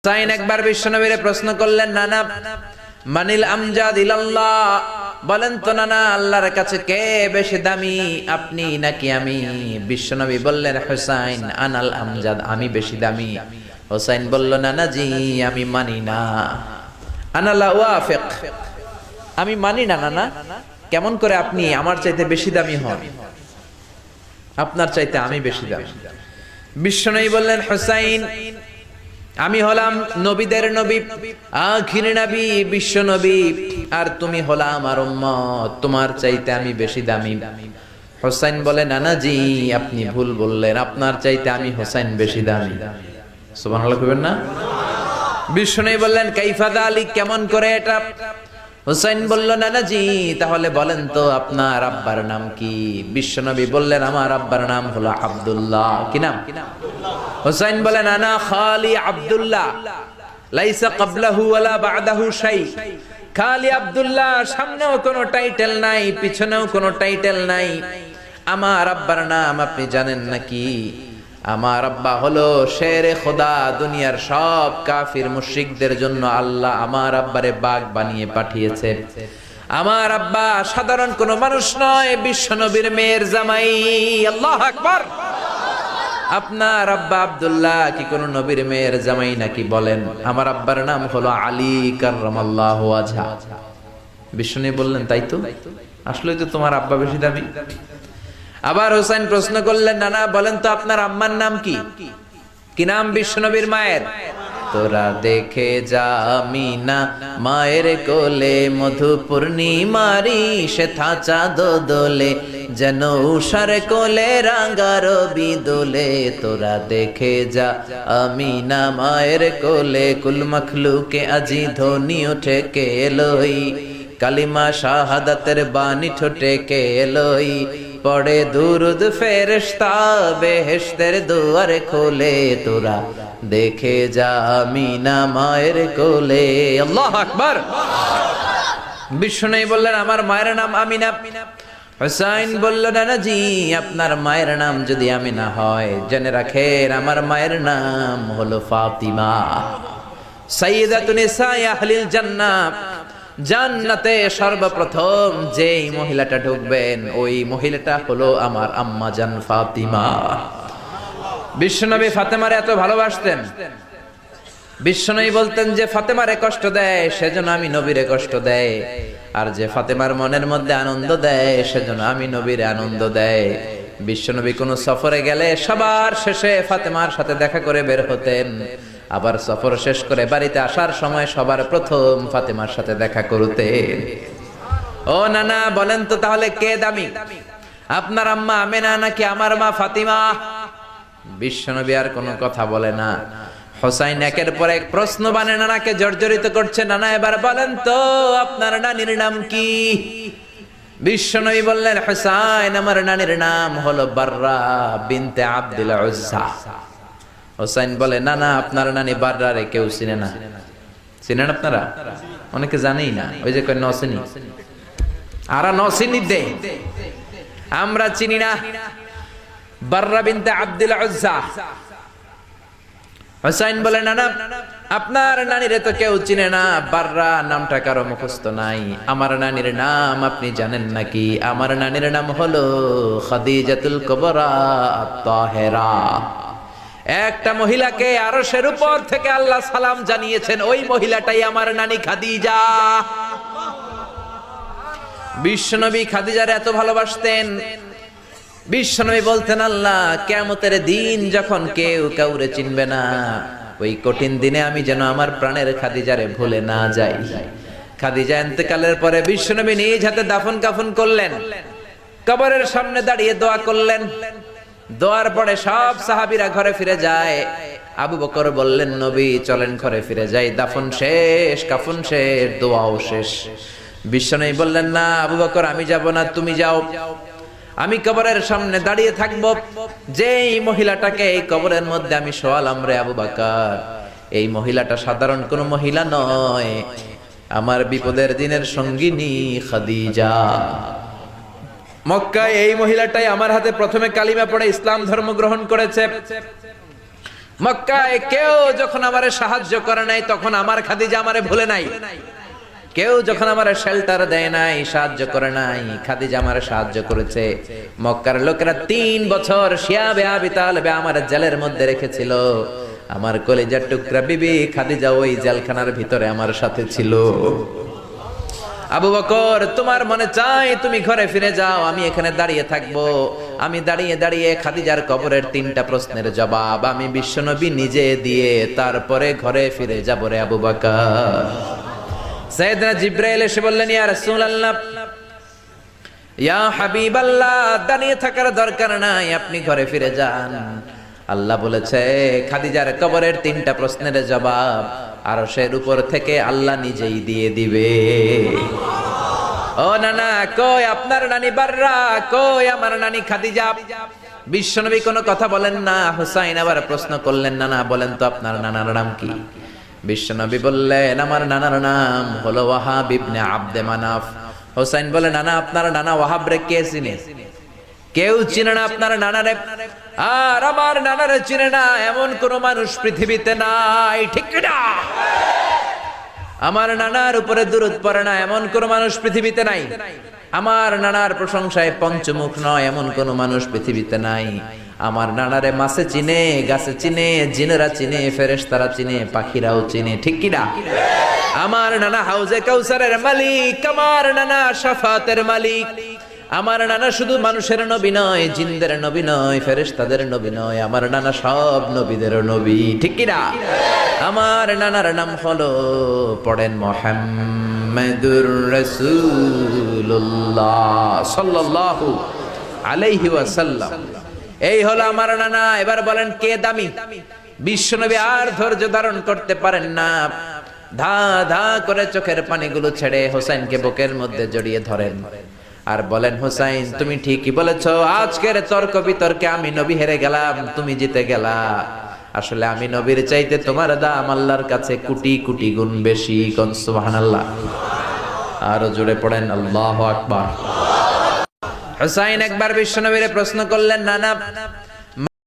হুসাইন একবার বিশ্বনবীরে প্রশ্ন করলেন, নানা মানিল আমজাদ ইলাল্লাহ, বলেন তো নানা আল্লাহর কাছে কে বেশি দামি, আপনি নাকি আমি? বিশ্বনবী বললেন, হুসাইন আনাল আমজাদ, আমি বেশি দামি। হুসাইন বলল, নানা জি আমি মানি না, আনা লা ওয়াফিক, আমি মানি না নানা। কেমন করে আপনি আমার চাইতে বেশি দামি হন? আপনার চাইতে আমি বেশি দামি। বিশ্বনবী বললেন, হুসাইন আমি হলাম নবীদের নবী, আখির নবী, বিশ্ব নবী, আর তুমি হলা আমার উম্মত, তোমার চাইতে আমি বেশি দামি। হুসাইন বলে, নানা জি আপনি ভুল বললেন, আপনার চাইতে আমি হুসাইন বেশি দামি। সুবহানাল্লাহ কইবেন না? বিশ্বনবী বললেন, কাইফা যালিক, কেমন করে এটা? হুসাইন বলল, নানা জি তাহলে বলেন তো আপনার আব্বার নাম কি? বিশ্বনবী বললেন, আমার আব্বার নাম হলো আব্দুল্লাহ। কি নাম? হুসাইন বলেন, আনা খালি আব্দুল্লাহ, লাইসা ক্বাবলাহু ওয়ালা বা'দাহু শাই। খালি আব্দুল্লাহ, সামনেও কোনো টাইটেল নাই, পিছনেও কোনো টাইটেল নাই। আমার আব্বার নাম আপনি জানেন নাকি? আমার আব্বা হলো শেরে খোদা, দুনিয়ার সব কাফির মুশরিকদের জন্য আল্লাহ আমার আব্বারে বাগ বানিয়ে পাঠিয়েছে। আমার আব্বা সাধারণ কোনো মানুষ নয়, বিশ্ব নবীর মেয়ের জামাই। আল্লাহু আকবার। আপনার আব্বা আব্দুল্লাহ কি কোনো নবীর মেয়ের জামাই নাকি? বলেন, আমার আব্বার নাম হলো আলী কাররামাল্লাহু ওয়াজহা। বিষ্ণু বললেন, তাই তো, আসলেই তো তোমার আব্বা বেশি দামি। আবার হুসাইন প্রশ্ন করলেন, নানা বলেন তো আপনার আম্মার নাম কি? কি নাম বিশ্বনবীর মায়ের? তোরা দেখে যা আমিনা মায়ের কোলে, মধু পূর্ণিমারি সেথা চাঁদ দোলে, যেন উষার কোলে রাঙার বিদোলে। তোরা দেখে যা আমিনা মায়ের কোলে, কুল মখলুকে আজি ধ্বনি ওঠে কে এলোই, কালিমা শাহাদাতের বাণী ঠোঁটে কে এলোই, পড়ে দুরুদ ফেরেশতা বেহেশতের দুয়ার খোলে। তোরা দেখে যা আমিনা মায়ের কোলে। আল্লাহু আকবার। বিশ্বনবী বললেন, আমার মায়ের নাম আমিনা। হুসাইন বলল, নানা জি আপনার মায়ের নাম যদি আমিনা হয়, জেনে রাখেন আমার মায়ের নাম হলো ফাতিমা, সাইয়্যিদাতুন নিসাই আহলিল জান্নাহ। জান্নাতে সর্বপ্রথম যেই মহিলাটা ঢুকবেন, ওই মহিলাটা হলো আমার আম্মা জান ফাতিমা। বিশ্বনবী ফাতেমারে এত ভালোবাসতেন, বিশ্বনবী বলতেন যে ফাতেমারে কষ্ট দেয় সেজন্য আমি নবীরে কষ্ট দেয়, আর যে ফাতেমার মনের মধ্যে আনন্দ দেয় সেজন্য আমি নবীরে আনন্দ দেয়। বিশ্বনবী কোন সফরে গেলে সবার শেষে ফাতেমার সাথে দেখা করে বের হতেন, আবার সফর শেষ করে বাড়িতে আসার সময় সবার প্রথম ফাতেমার সাথে দেখা করতেন। ও নানা বলেন তো তাহলে কে দামি, আপনার আম্মা আমেনা নাকি আমার মা ফাতিমা? বিশ্বনবী আর কোনো কথা বলে না। হুসাইন একের পর এক প্রশ্ন বানে নানাকে জর্জরিত করছে, নানা এবার বলেন তো আপনার নানির নাম কি? বিশ্বনবী বললেন, হুসাইন আমার নানির নাম হলো বাররা বিনতে আব্দুল উজ্জা। হুসাইন বলে, না না আপনার নানি বাররা রে কেউ চিনে না। চিনেন আপনারা? অনেকে জানেই না, ওই যে কয় নসিনি, আরা নসিনি দে, আমরা চিনি না বাররা বিনতে আব্দুল উজ্জা। হুসাইন বলে, না না আপনার নানিরে তো কেউ চিনে না, বাররা নামটা কারো মুখস্থ নাই। আমার নানির নাম আপনি জানেন নাকি? আমার নানির নাম হলো খাদিজাতুল কুবরা আত-তাহেরা। একটা মহিলাকে আরশের উপর থেকে আল্লাহ সালাম জানিয়েছেন, ওই মহিলাটাই আমার নানি খাদিজা। বিশ্বনবী খাদিজার এত ভালোবাসতেন, বিশ্বনবী বলতেন, আল্লাহ কিয়ামতের দিন যখন কেউ কাউরে চিনবে না, ওই কঠিন দিনে আমি যেন আমার প্রাণের খাদিজারে ভুলে না যাই। খাদিজা ইন্তেকালের পরে বিশ্বনবী নিজ হাতে দাফন কাফন করলেন, কবরের সামনে দাঁড়িয়ে দোয়া করলেন। দোয়ার পরে সব সাহাবীরা ঘরে ফিরে যায়। আবু বকর বললেন, নবী চলেন ঘরে ফিরে যাই, দাফন শেষ, কাফন শেষ, দোয়াও শেষ। বিশ্বনবী বললেন, না আবু বকর আমি যাব না, তুমি যাও, আমি কবরের সামনে দাঁড়িয়ে থাকবো। যেই মহিলাটাকে এই কবরের মধ্যে আমি শোয়ালাম রে আবু বকর, এই মহিলাটা সাধারণ কোন মহিলা নয়, আমার বিপদের দিনের সঙ্গিনী খাদিজা। মক্কায় এই মহিলাটাই আমার হাতে প্রথমে কালিমা পড়ে ইসলাম ধর্ম গ্রহণ করেছে। মক্কায় কেউ যখন আমারে সাহায্য করে নাই তখন আমার খাদিজা আমারে ভুলে নাই। কেউ যখন আমারে শেল্টার দেয় নাই, সাহায্য করে নাই, খাদিজা আমারে সাহায্য করেছে। মক্কার লোকেরা 3 বছর শিয়াবে আবি তালেবে আমার জেলের মধ্যে রেখেছিল। আমার কলিজার টুকরা বিবি খাদিজা ওই জেলখানার ভিতরে আমার সাথে ছিল। আবু বকর, তোমার মনে চাই তুমি ঘরে ফিরে যাও, আমি এখানে দাঁড়িয়ে থাকবো। আমি দাঁড়িয়ে দাঁড়িয়ে খাদিজার কবরের 3টা প্রশ্নের জবাব আমি বিশ্বনবী নিজে দিয়ে তারপরে ঘরে ফিরে যাব রে আবু বকর। সাইয়েদনা জিবরাইল এসে বললেন, ইয়া রাসূলুল্লাহ, ইয়া হাবিবাল্লাহ, দাঁড়িয়ে থাকার দরকার নাই, আপনি ঘরে ফিরে যান। আল্লাহ বলেছে খাদিজার কবরের 3টা প্রশ্নের জবাব আরশের উপর থেকে আল্লাহ নিজেই দিয়ে দিবে। ও নানা, কই আপনার নানি বাররা, কই আমার নানি খাদিজা? বিশ্বনবী কোনো কথা বলেন না। হুসাইন আবার প্রশ্ন করলেন, নানা বলেন তো আপনার নানার নাম কি? বিশ্বনবী বললেন, আমার নানার নাম হলো ওয়াহাব ইবনে আব্দে মানাফ। হুসাইন বলে, নানা আপনার নানা ওয়াহাব রে কে চিনে? কেউ চিনে না আপনার নানারে। আর আমার নানারে চিনে না এমন কোন মানুষ পৃথিবীতে নাই, ঠিক না? আমার নানার উপরে দুরূদ পড়ে না এমন কোন মানুষ পৃথিবীতে নাই। আমার নানার প্রশংসায় পঞ্চমুখ নয় এমন কোন মানুষ পৃথিবীতে নাই। আমার নানারে মাছে চিনে, গাছে চিনে, জিনেরা চিনে, ফেরেশতারা চিনে, পাখিরাও চিনে, ঠিক কি না? আমার নানা হাউজে কাউসারের মালিক, আমার নানা শাফাতের মালিক। আমার নানা শুধু মানুষের নবী নয়, জিনদের নবী নয়, ফেরেশতাদের নবী নয়, আমার নানা সব নবীদের নবী, ঠিক কি না? আমার নানার নাম হলো, পড়েন, মুহাম্মাদুর রাসূলুল্লাহ সাল্লাল্লাহু আলাইহি ওয়াসাল্লাম। এই হলো আমার নানা। এবার বলেন কে দামি? বিশ্বনবী আর ধৈর্য ধারণ করতে পারেন না, ধা ধা করে চোখের পানিগুলো ছেড়ে হোসেনকে বুকের মধ্যে জড়িয়ে ধরেন আর বলেন, হোসাইন তুমি ঠিকই বলেছো, আজকের তর্ক বিতর্কে আমি নবী হেরে গেলাম, তুমি জিতে গেলা। আসলে আমি নবীর চাইতে তোমার দাম আল্লাহর কাছে কোটি কোটি গুণ বেশি। কোন সুবহানাল্লাহ। আরো জোরে পড়েন আল্লাহু আকবার। হোসাইন একবার বিশ্বনবীরে প্রশ্ন করলেন, নানা